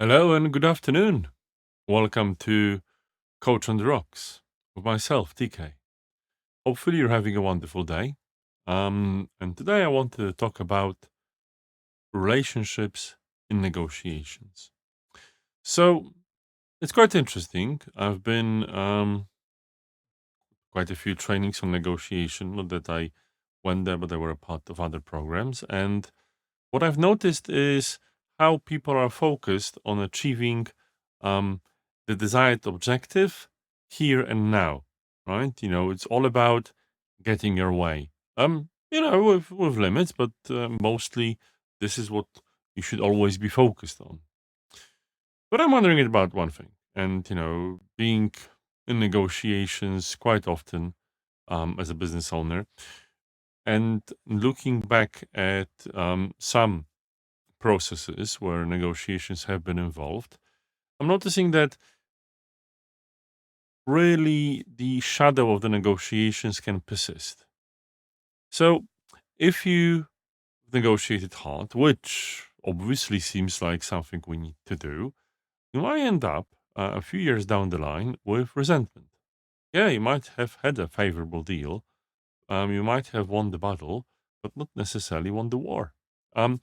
Hello and good afternoon. Welcome to Coach on the Rocks with myself, TK. Hopefully, you're having a wonderful day. And today I want to talk about relationships in negotiations. So it's quite interesting. I've been quite a few trainings on negotiation. Not that I went there, but they were a part of other programs. And what I've noticed is how people are focused on achieving um, the desired objective here and now, right? It's all about getting your way. With limits, but mostly this is what you should always be focused on. But I'm wondering about one thing, and being in negotiations quite often as a business owner, and looking back at some processes where negotiations have been involved, I'm noticing that really the shadow of the negotiations can persist. So, if you negotiated hard, which obviously seems like something we need to do, you might end up a few years down the line with resentment. Yeah, you might have had a favorable deal, you might have won the battle, but not necessarily won the war. Um,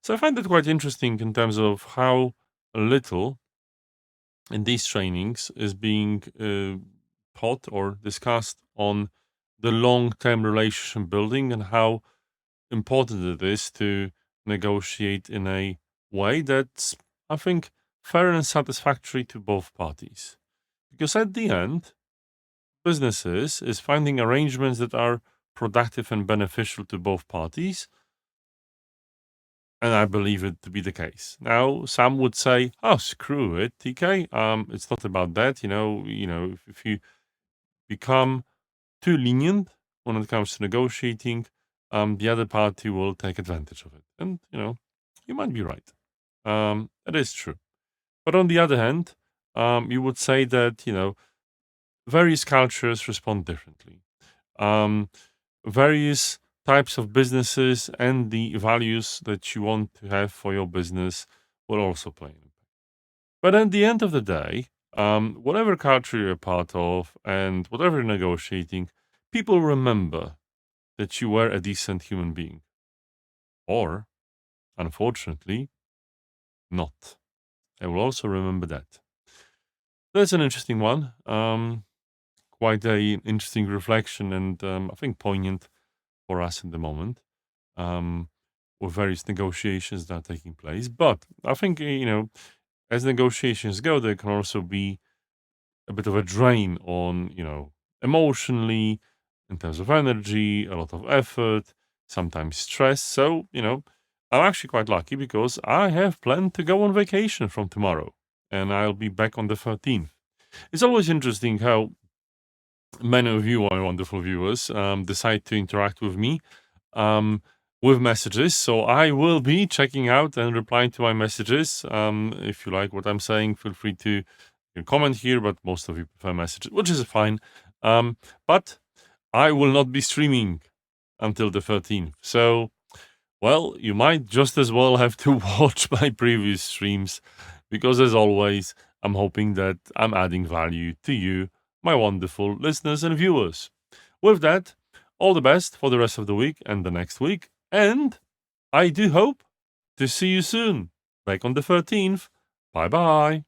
so I find that quite interesting in terms of how little in these trainings is being taught or discussed on the long-term relationship building and how important it is to negotiate in a way that's, I think, fair and satisfactory to both parties. Because at the end, businesses is finding arrangements that are productive and beneficial to both parties, and I believe it to be the case. Now, some would say, "Oh, screw it, TK. It's not about that. If you become too lenient when it comes to negotiating, the other party will take advantage of it." And you might be right. It is true. But on the other hand, you would say that various cultures respond differently. Um, Various types of businesses and the values that you want to have for your business will also play an impact. But at the end of the day, whatever culture you're a part of and whatever you're negotiating, people remember that you were a decent human being. Or, unfortunately, not. They will also remember that. That's an interesting one. Quite a interesting reflection and I think poignant for us in the moment. With various negotiations that are taking place. But I think, as negotiations go, there can also be a bit of a drain on, emotionally, in terms of energy, a lot of effort, sometimes stress. So, I'm actually quite lucky because I have planned to go on vacation from tomorrow and I'll be back on the 13th. It's always interesting how many of you, my wonderful viewers, decide to interact with me with messages. So I will be checking out and replying to my messages. If you like what I'm saying, feel free to comment here, but most of you prefer messages, which is fine. But I will not be streaming until the 13th. So, well, you might just as well have to watch my previous streams because, as always, I'm hoping that I'm adding value to you, my wonderful listeners and viewers. With that, all the best for the rest of the week and the next week. And I do hope to see you soon, back on the 13th. Bye bye.